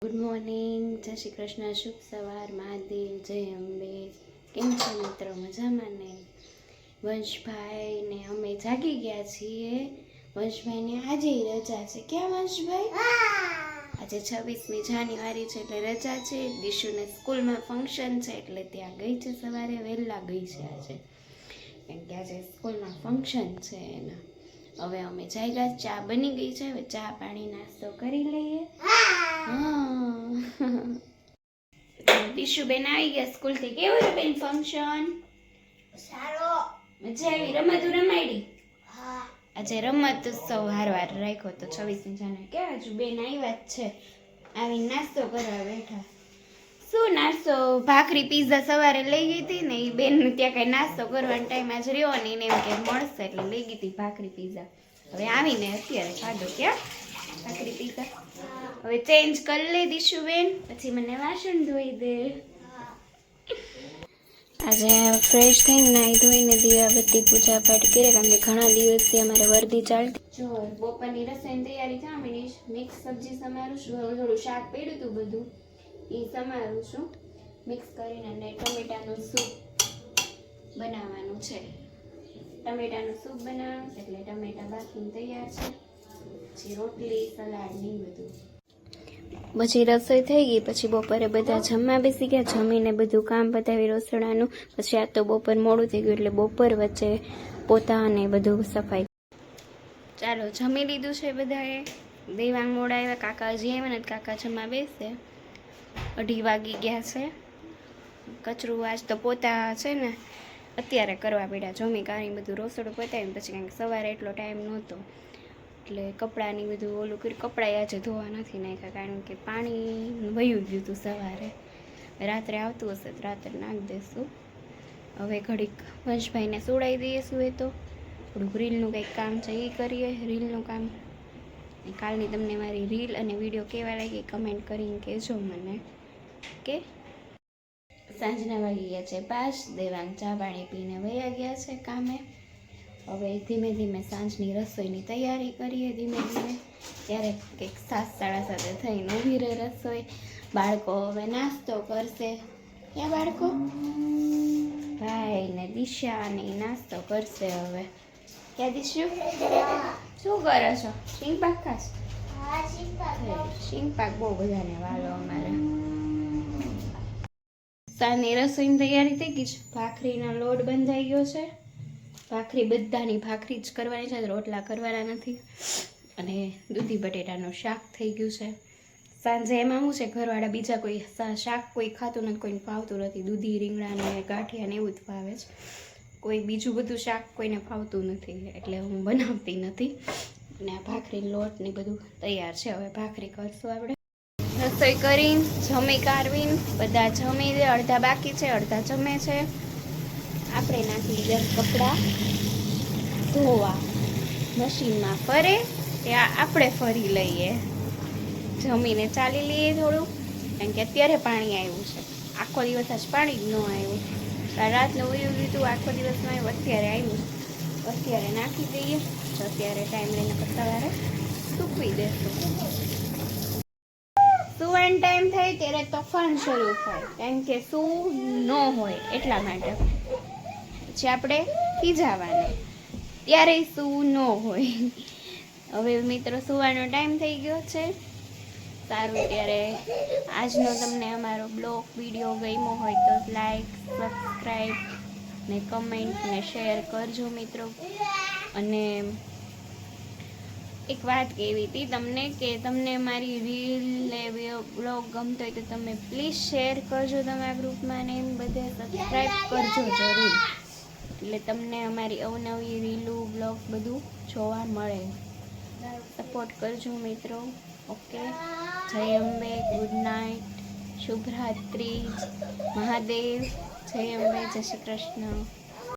Good morning, જય શ્રી કૃષ્ણ, શુભ સવાર, મહાદેવ, જય અંબે. કેમ છો મિત્રો? મજામાં ને? વંશભાઈ ને અમે જાગી ગયા છીએ. વંશભાઈ ને આજે રજા છે. ક્યાં વંશભાઈ? આજે 26મી જાન્યુઆરી છે એટલે રજા છે. દિશુને સ્કૂલમાં ફંક્શન છે એટલે ત્યાં ગઈ છે. સવારે વહેલા ગઈ છે આજે, કેમ કે આજે સ્કૂલમાં ફંક્શન છે એના. હવે અમે જાગ્યા, ચા બની ગઈ છે. હવે ચા પાણી નાસ્તો કરી લઈએ. દિશુબેન આવી ગયા સ્કૂલથી. કેવું છે બેન ફંક્શન? સારો. મજા આવી? રમતું રમાડી? હા. આજે રમત ઉત્સવ હારવાર રાખ્યો તો 26મી જાન્યુઆરી. કેવા છું બેન આવ્યા જ છે, આવી નાસ્તો કરવા બેઠા. શું નાસ્તો? ભાખરી પીઝા સવારે લઈ ગઈ હતી ને, એ બેન ત્યાં કઈ નાસ્તો કરવાનો ટાઈમ આજ રહ્યો ને, એને એમ કે મળશે એટલે લઈ ગઈ હતી ભાખરી પીઝા. હવે આવીને અત્યારે ખાધો. ક્યાં ભાખરી પીઝા? હવે ચેન્જ કરી લે દિશુબેન, પછી મને વાસણ ધોઈ દે. આજે ફ્રેશ થઈને નાહી ધોઈને દીવાબત્તી પૂજા પાઠ કરે, કારણ કે ઘણા દિવસથી અમારે વર્દી ચાલતી. જો બપોરની રસોઈની તૈયારી થવા માંડી. મિક્સ સબ્જી સમારું છું, થોડું શાક પડ્યું હતું બધું એ સમારું છું મિક્સ કરીને, અને ટમેટાનું સૂપ બનાવવાનું છે. ટમેટાનું સૂપ બનાવવાનું છે એટલે ટમેટા બાફીને તૈયાર છે. પછી રોટલી, સલાડ ને બધું. પછી રસોઈ થઈ ગઈ. પછી બપોરે બધા જમવા બેસી ગયા. જમીને બધું કામ પતાવી રસોડાનું. પછી આ તો બપોર મોડું થઈ ગયું એટલે બપોર વચ્ચે પોતા અને બધું સફાઈ. ચાલો, જમી લીધું છે બધાએ. દેવાંગ મોડા આવ્યા, કાકા હજી આવ્યા ને, કાકા જમવા બેસે. 2:30 વાગી ગયા છે. કચરું આજ તો પોતા છે ને અત્યારે કરવા પડ્યા. જમી કાઢી બધું રસોડું પતાવીને પછી કંઈક સવારે એટલો ટાઈમ નહોતો એટલે કપડાની બધું ઓલું કર્યું. કપડાં આજે ધોવા નથી નાખ્યા, કારણ કે પાણી વયું ગયું હતું સવારે. રાત્રે આવતું હશે તો રાત્રે નાખી દઈશું. હવે ઘડીક વંશભાઈને સુડાવી દઈએ. સુએ તો થોડુંક રીલનું કંઈક કામ છે એ કરીએ. રીલનું કામ, કાલની તમને મારી રીલ અને વિડીયો કેવા લાગી કમેન્ટ કરીને કહેજો મને. કે સાંજના વાગી ગયા છે 5. દેવાંગ ચા પાણી પીને વયા ગયા છે કામે. હવે ધીમે ધીમે સાંજની રસોઈની તૈયારી કરીએ. ધીમે ધીમે ત્યારે કંઈક 7-7:30 થઈને ઊભી રહે રસોઈ. બાળકો હવે નાસ્તો કરશે. ક્યાં બાળકો? ભાઈ ને દિશા ને નાસ્તો કરશે હવે. ક્યાં દિશુ? શું કરો છો? શીંગ પાક ખાસ? શીંગ પાક બહુ બધાને વાલો અમારે. સાંજની રસોઈની તૈયારી થઈ ગઈ છે. ભાખરીનો લોટ બંધાઈ ગયો છે. ભાખરી બધાની ભાખરી જ કરવાની છે, રોટલા કરવાના નથી. અને દૂધી બટેટાનું શાક થઈ ગયું છે. સાંજે એમાં શું છે, ઘરવાળા બીજા કોઈ શાક કોઈ ખાતું નથી, કોઈને ફાવતું નથી. દૂધી, રીંગણા ને ગાંઠિયા ને એવું જ ફાવે છે. કોઈ બીજું બધું શાક કોઈને ફાવતું નથી એટલે હું બનાવતી નથી. અને આ ભાખરી લોટ ને બધું તૈયાર છે. હવે ભાખરી કરશું આપણે. રસોઈ કરીને જમી કાઢવીને બધા જમી દે. અડધા બાકી છે, અડધા જમે છે. આપણે નાખી દે કપડાં ધોવા. મશીનમાં ફરે ત્યાં આપણે ફરી લઈએ. જમીને ચાલી લઈએ થોડું, કારણ કે અત્યારે પાણી આવ્યું છે. આખો દિવસ આજ પાણી જ ન આવ્યું. રાતનું ઉયું લીધું, આખો દિવસ ન આવ્યું, અત્યારે આવ્યું. અત્યારે નાખી દઈએ તો અત્યારે ટાઈમ લઈને સવારે સૂકવી દેશું. સુવાનો ટાઈમ થાય ત્યારે તોફાન શરૂ થાય, કારણ કે શું ન હોય એટલા માટે. પછી આપણે ખીજાવાના, ત્યારે શું ન હોય. હવે મિત્રો સુવાનો ટાઈમ થઈ ગયો છે. સારું, ત્યારે આજનો તમને અમારો બ્લોગ વિડીયો ગમ્યો હોય તો લાઈક, સબસ્ક્રાઈબ ને કમેન્ટ ને શેર કરજો મિત્રો. અને એક વાત કહેવી હતી તમને, કે તમને મારી રીલ ને બ્લોગ ગમતો હોય તો તમે પ્લીઝ શેર કરજો તમારા ગ્રુપમાં, ને એમ બધે સબસ્ક્રાઈબ કરજો જરૂર, એટલે તમને અમારી અવનવી રીલું બ્લોગ બધું જોવા મળે. સપોર્ટ કરજો મિત્રો. ઓકે, જય અંબે, ગુડ નાઇટ, શુભરાત્રિ, મહાદેવ, જય અંબે, જય શ્રી કૃષ્ણ.